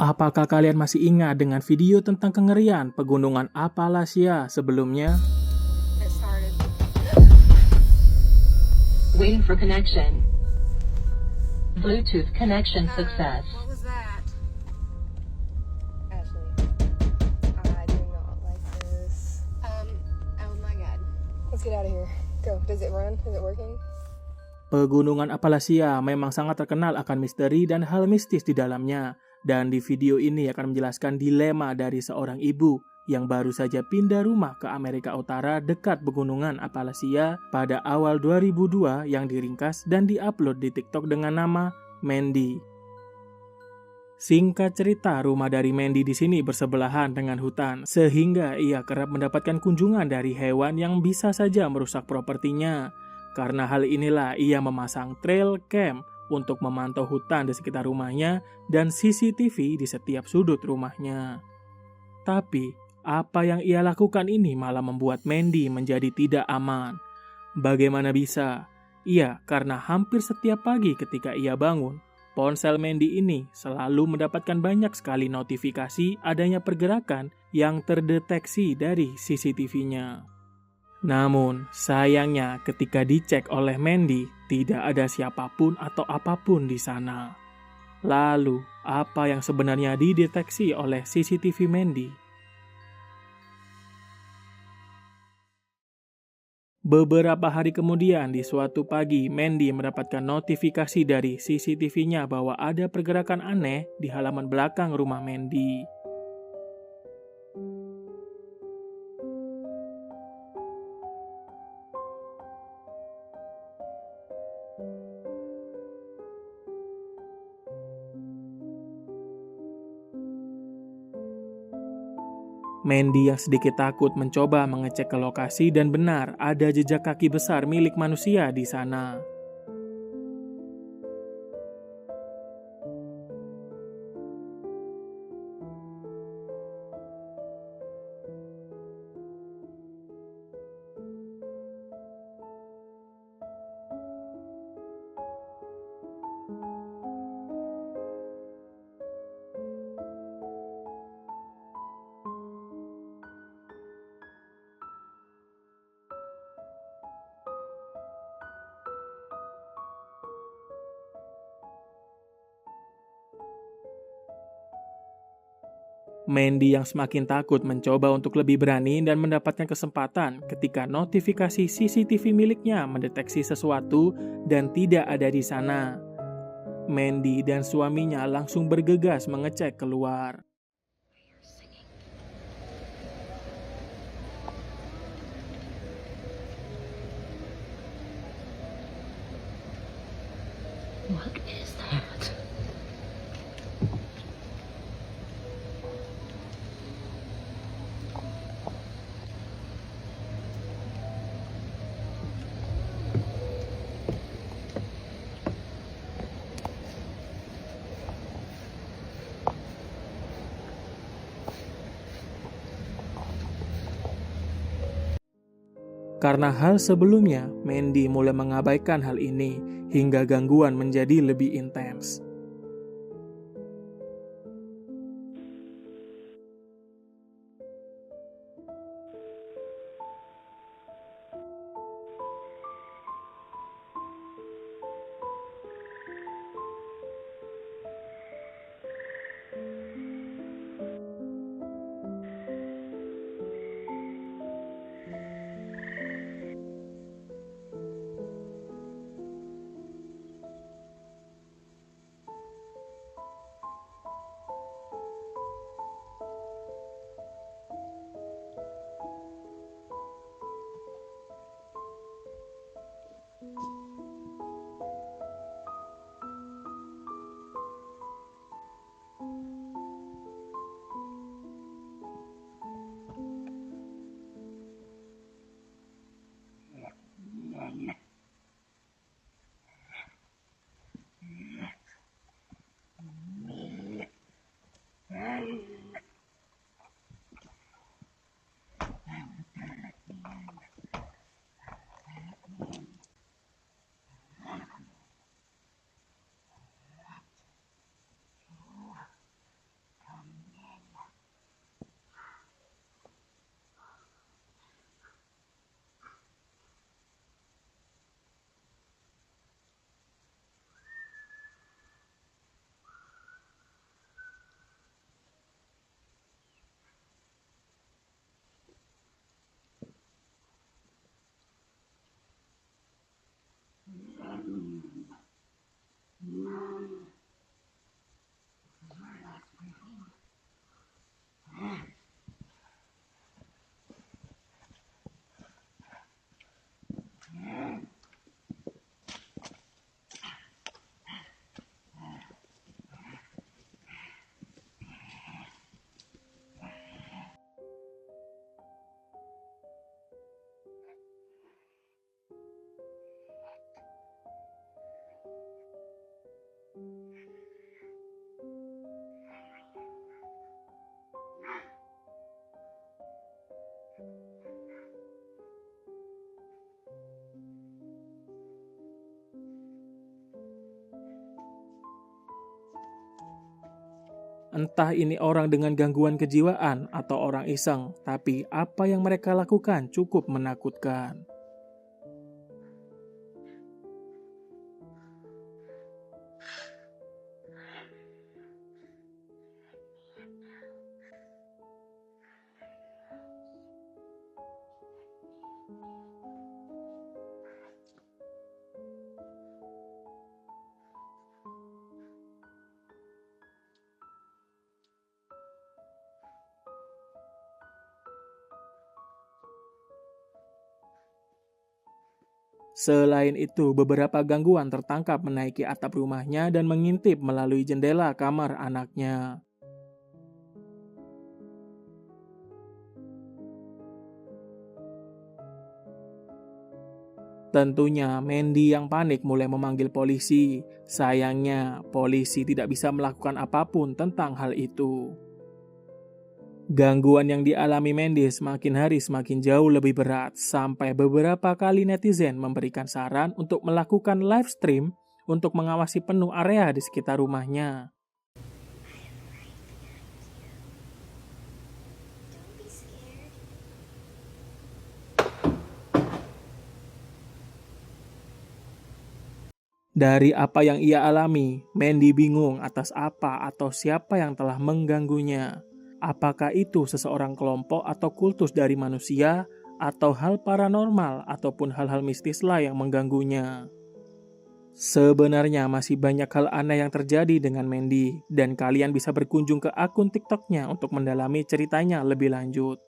Apakah kalian masih ingat dengan video tentang kengerian pegunungan Appalachia sebelumnya? It started. Waiting for connection. Bluetooth connection success. What was that? Ashley, I do not like this. Oh my god. Let's get out of here. Go. Does it run? Is it working? Pegunungan Appalachia memang sangat terkenal akan misteri dan hal mistis di dalamnya. Dan di video ini akan menjelaskan dilema dari seorang ibu yang baru saja pindah rumah ke Amerika Utara dekat pegunungan Appalachia pada awal 2002 yang diringkas dan diupload di TikTok dengan nama Mandy. Singkat cerita, rumah dari Mandy di sini bersebelahan dengan hutan, sehingga ia kerap mendapatkan kunjungan dari hewan yang bisa saja merusak propertinya. Karena hal inilah ia memasang trail cam untuk memantau hutan di sekitar rumahnya dan CCTV di setiap sudut rumahnya. Tapi, apa yang ia lakukan ini malah membuat Mandy menjadi tidak aman. Bagaimana bisa? Iya, karena hampir setiap pagi ketika ia bangun, ponsel Mandy ini selalu mendapatkan banyak sekali notifikasi adanya pergerakan yang terdeteksi dari CCTV-nya. Namun, sayangnya ketika dicek oleh Mandy, tidak ada siapapun atau apapun di sana. Lalu, apa yang sebenarnya dideteksi oleh CCTV Mandy? Beberapa hari kemudian, di suatu pagi, Mandy mendapatkan notifikasi dari CCTV-nya bahwa ada pergerakan aneh di halaman belakang rumah Mandy. Mandy yang sedikit takut mencoba mengecek ke lokasi dan benar ada jejak kaki besar milik manusia di sana. Mandy yang semakin takut mencoba untuk lebih berani dan mendapatkan kesempatan ketika notifikasi CCTV miliknya mendeteksi sesuatu dan tidak ada di sana. Mandy dan suaminya langsung bergegas mengecek keluar. What is that? Karena hal sebelumnya, Mandy mulai mengabaikan hal ini hingga gangguan menjadi lebih intens. Entah ini orang dengan gangguan kejiwaan atau orang iseng, tapi apa yang mereka lakukan cukup menakutkan. Selain itu, beberapa gangguan tertangkap menaiki atap rumahnya dan mengintip melalui jendela kamar anaknya. Tentunya, Mandy yang panik mulai memanggil polisi. Sayangnya, polisi tidak bisa melakukan apapun tentang hal itu. Gangguan yang dialami Mandy semakin hari semakin jauh lebih berat, sampai beberapa kali netizen memberikan saran untuk melakukan live stream untuk mengawasi penuh area di sekitar rumahnya. Dari apa yang ia alami, Mandy bingung atas apa atau siapa yang telah mengganggunya. Apakah itu seseorang kelompok atau kultus dari manusia, atau hal paranormal ataupun hal-hal mistis lah yang mengganggunya. Sebenarnya masih banyak hal aneh yang terjadi dengan Mandy, dan kalian bisa berkunjung ke akun TikToknya untuk mendalami ceritanya lebih lanjut.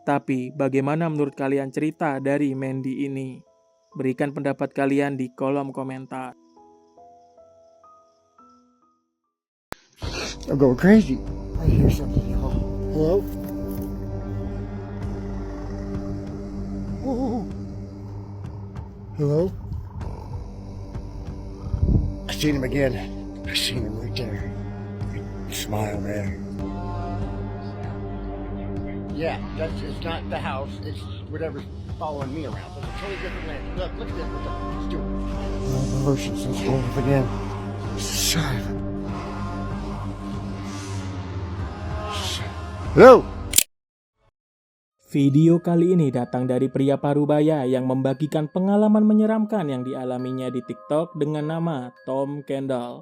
Tapi bagaimana menurut kalian cerita dari Mandy ini? Berikan pendapat kalian di kolom komentar. I'm going crazy. I hear something, y'all. Hello? Whoa. Hello? I seen him again. I seen him right there. Smile, man. Yeah, it's not the house. It's whatever's following me around. It's a totally different land. Look at this. What the fuck is doing? Motions. Let's go up again. Son of a... Hello? Video kali ini datang dari pria parubaya yang membagikan pengalaman menyeramkan yang dialaminya di TikTok dengan nama Tom Kendall.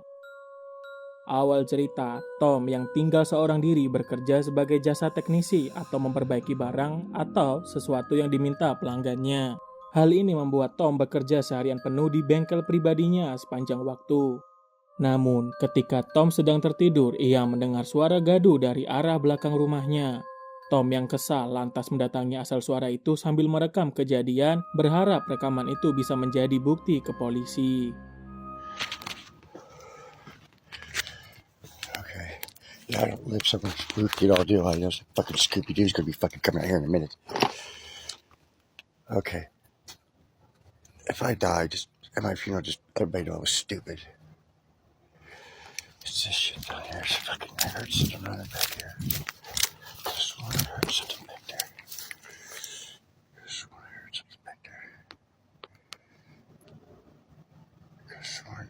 Awal cerita, Tom yang tinggal seorang diri bekerja sebagai jasa teknisi atau memperbaiki barang atau sesuatu yang diminta pelanggannya. Hal ini membuat Tom bekerja seharian penuh di bengkel pribadinya sepanjang waktu. Namun, ketika Tom sedang tertidur, ia mendengar suara gaduh dari arah belakang rumahnya. Tom yang kesal lantas mendatangi asal suara itu sambil merekam kejadian, berharap rekaman itu bisa menjadi bukti ke polisi. Okay. Yeah, I don't live so much spooky at all, do I? Those fucking Scooby-Doo's gonna be fucking coming out here in a minute. Okay. If I die, just at my funeral, just everybody know I was stupid. It's this shit down here. It's fucking, I heard something running back here. I swear I heard something back there. I swear I heard something back there. I swear.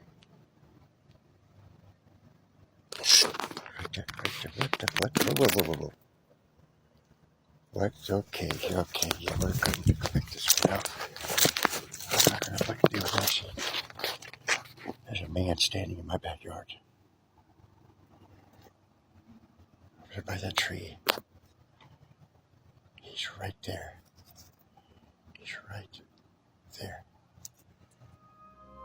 Right there, right there. What the fuck? Whoa. What? Okay, yeah, we're going to pick this one up. I'm not gonna fucking deal with that shit. There's a man standing in my backyard. Over by that tree. He's right there. He's right there.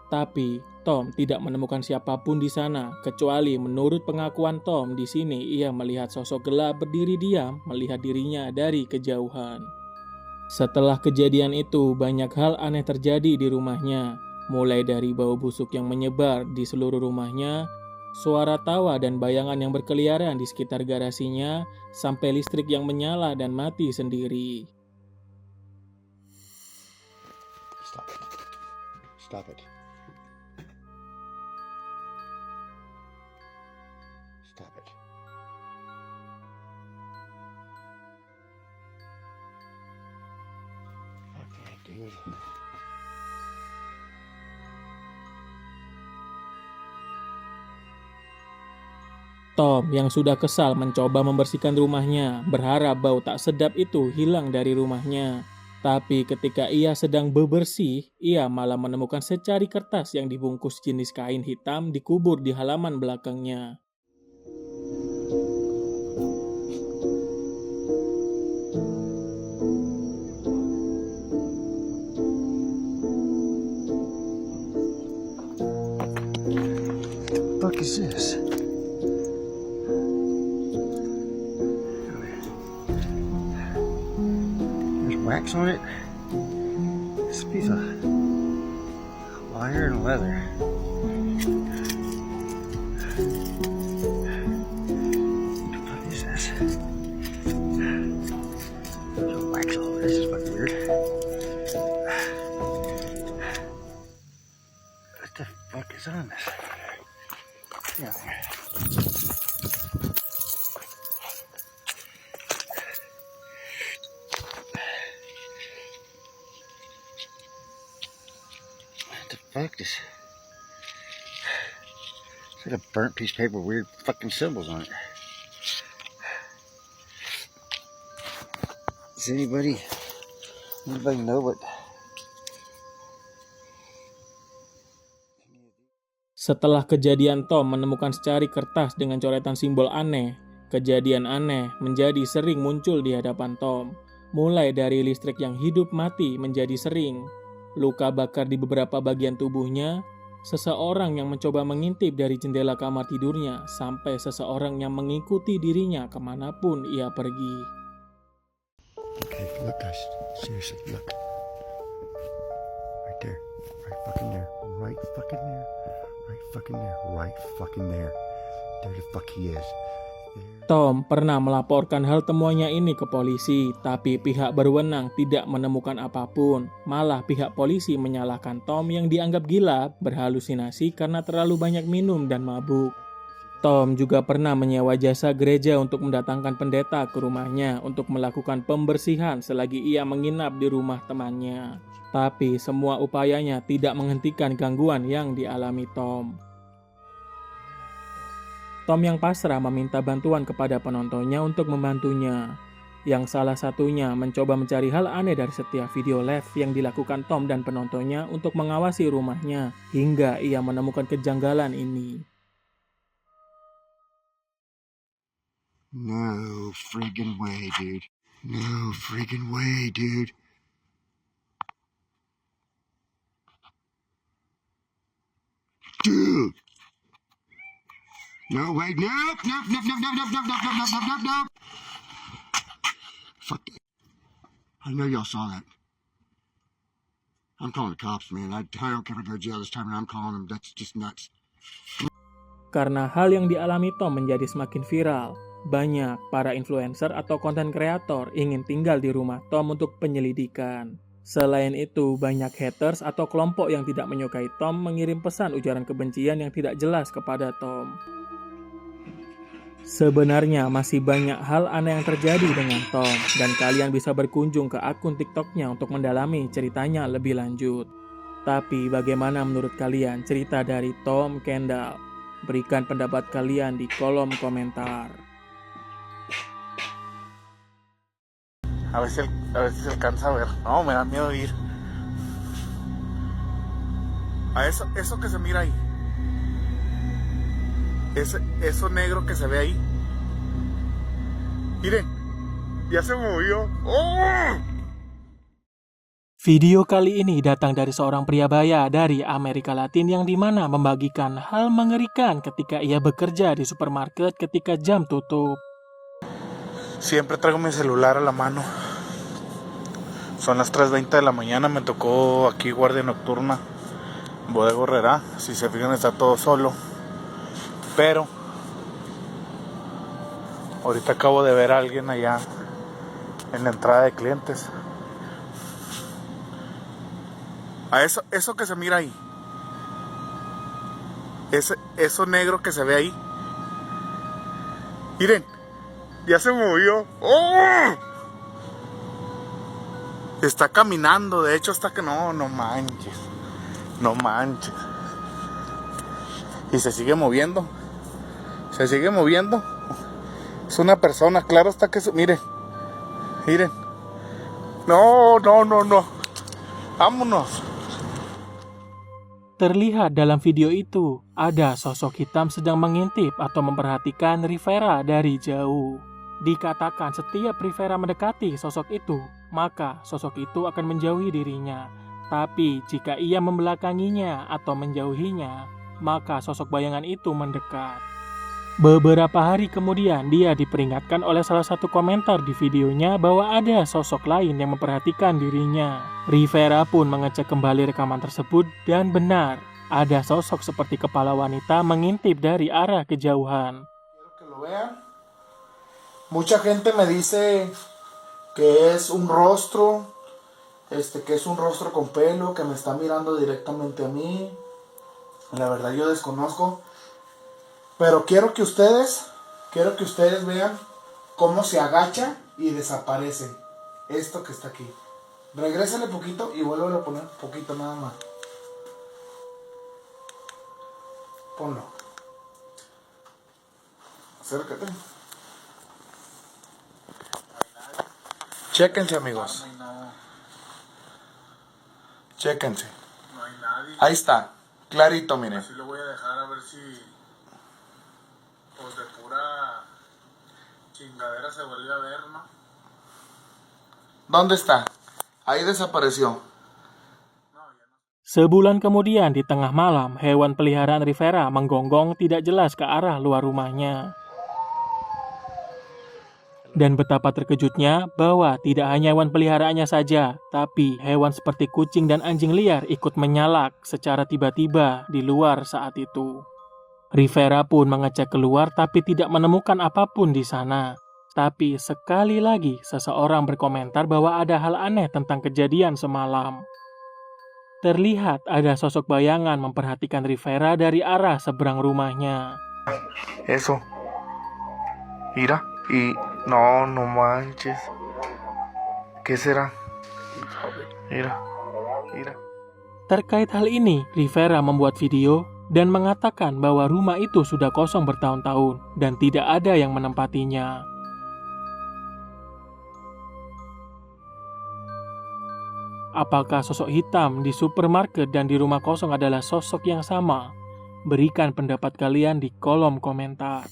Tapi Tom tidak menemukan siapapun di sana, kecuali menurut pengakuan Tom di sini ia melihat sosok gelap berdiri diam melihat dirinya dari kejauhan. Setelah kejadian itu, banyak hal aneh terjadi di rumahnya, mulai dari bau busuk yang menyebar di seluruh rumahnya, suara tawa dan bayangan yang berkeliaran di sekitar garasinya, sampai listrik yang menyala dan mati sendiri. Stop it. Stop it. Stop it. Okay, dude. Tom yang sudah kesal mencoba membersihkan rumahnya, berharap bau tak sedap itu hilang dari rumahnya. Tapi ketika ia sedang bebersih, ia malah menemukan secari kertas yang dibungkus jenis kain hitam dikubur di halaman belakangnya. What the fuck is this? There's wax on it. It's a piece of wire and leather. What the fuck is this? There's wax all over this. Is fucking weird. What the fuck is on this? Yeah. What the fuck is? It's like a burnt piece of paper with weird fucking symbols on it. Does anybody know what? Setelah kejadian Tom menemukan secari kertas dengan coretan simbol aneh, kejadian aneh menjadi sering muncul di hadapan Tom. Mulai dari listrik yang hidup mati menjadi sering, luka bakar di beberapa bagian tubuhnya, seseorang yang mencoba mengintip dari jendela kamar tidurnya, sampai seseorang yang mengikuti dirinya kemanapun ia pergi. Okay, look guys, seriously, look. Right there, right fucking there, right fucking there. Right fucking there, right fucking there. There the fuck he is. There. Tom pernah melaporkan hal temuannya ini ke polisi, tapi pihak berwenang tidak menemukan apapun. Malah pihak polisi menyalahkan Tom yang dianggap gila, berhalusinasi karena terlalu banyak minum dan mabuk. Tom juga pernah menyewa jasa gereja untuk mendatangkan pendeta ke rumahnya untuk melakukan pembersihan selagi ia menginap di rumah temannya. Tapi semua upayanya tidak menghentikan gangguan yang dialami Tom. Tom yang pasrah meminta bantuan kepada penontonnya untuk membantunya. Yang salah satunya mencoba mencari hal aneh dari setiap video live yang dilakukan Tom dan penontonnya untuk mengawasi rumahnya, hingga ia menemukan kejanggalan ini. No friggin' way, dude. No friggin' way, dude. Dude! No, wait, nope, nope, nope, nope, nope, nope, nope, nope, nope, nope, nope, nope. Fuck that. I know y'all saw that. I'm calling the cops, man. I don't care if I go to jail this time, and I'm calling them. That's just nuts. Karena hal yang dialami Tom menjadi semakin viral, banyak para influencer atau konten kreator ingin tinggal di rumah Tom untuk penyelidikan. Selain itu, banyak haters atau kelompok yang tidak menyukai Tom mengirim pesan ujaran kebencian yang tidak jelas kepada Tom. Sebenarnya masih banyak hal aneh yang terjadi dengan Tom, dan kalian bisa berkunjung ke akun TikToknya untuk mendalami ceritanya lebih lanjut. Tapi bagaimana menurut kalian cerita dari Tom Kendall? Berikan pendapat kalian di kolom komentar. A ver si se alcanza a ver. No, me da miedo ir. A eso que se mira ahí. Eso negro que se ve ahí. Miren, ya se movió. ¡Oh! Video kali ini datang dari seorang pria baya dari Amerika Latin yang dimana membagikan hal mengerikan ketika ia bekerja di supermarket ketika jam tutup. Siempre traigo mi celular a la mano. Son las 3:20 de la mañana, me tocó aquí guardia nocturna, Bodega Herrera. Si se fijan está todo solo, pero ahorita acabo de ver a alguien allá en la entrada de clientes. A eso que se mira ahí, eso negro que se ve ahí, miren, ya se movió. ¡Oh! Está caminando, de hecho hasta que no manches. Y se sigue moviendo. Se sigue moviendo. Es una persona, claro está que... Miren. Miren. No. Vámonos. Terlihat dalam video itu, ada sosok hitam sedang mengintip atau memperhatikan Rivera dari jauh. Dikatakan setiap Rivera mendekati sosok itu, maka sosok itu akan menjauhi dirinya. Tapi jika ia membelakanginya atau menjauhinya, maka sosok bayangan itu mendekat. Beberapa hari kemudian, dia diperingatkan oleh salah satu komentar di videonya bahwa ada sosok lain yang memperhatikan dirinya. Rivera pun mengecek kembali rekaman tersebut dan benar, ada sosok seperti kepala wanita mengintip dari arah kejauhan. Quiero que lo vean. Mucha gente me dice que es un rostro, que es un rostro con pelo, que me está mirando directamente a mí. La verdad yo desconozco. Pero quiero que ustedes vean cómo se agacha y desaparece esto que está aquí. Regrésale poquito y vuelvo a poner poquito nada más. Ponlo. Acércate. Chéquense, amigos. Chéquense. No hay nadie. Ahí está. Clarito, miren. Así lo voy a dejar a ver si pues de pura chingadera se vuelve a ver, ¿no? ¿Dónde está? Ahí desapareció. Sebulan kemudian di tengah malam, hewan peliharaan Rivera menggonggong tidak jelas ke arah luar rumahnya. Dan betapa terkejutnya bahwa tidak hanya hewan peliharaannya saja, tapi hewan seperti kucing dan anjing liar ikut menyalak secara tiba-tiba di luar saat itu. Rivera pun mengecek keluar tapi tidak menemukan apapun di sana. Tapi sekali lagi seseorang berkomentar bahwa ada hal aneh tentang kejadian semalam. Terlihat ada sosok bayangan memperhatikan Rivera dari arah seberang rumahnya. Eso. Mira. Y no manches. ¿Qué será? Mira. Terkait hal ini, Rivera membuat video dan mengatakan bahwa rumah itu sudah kosong bertahun-tahun dan tidak ada yang menempatinya. Apakah sosok hitam di supermarket dan di rumah kosong adalah sosok yang sama? Berikan pendapat kalian di kolom komentar.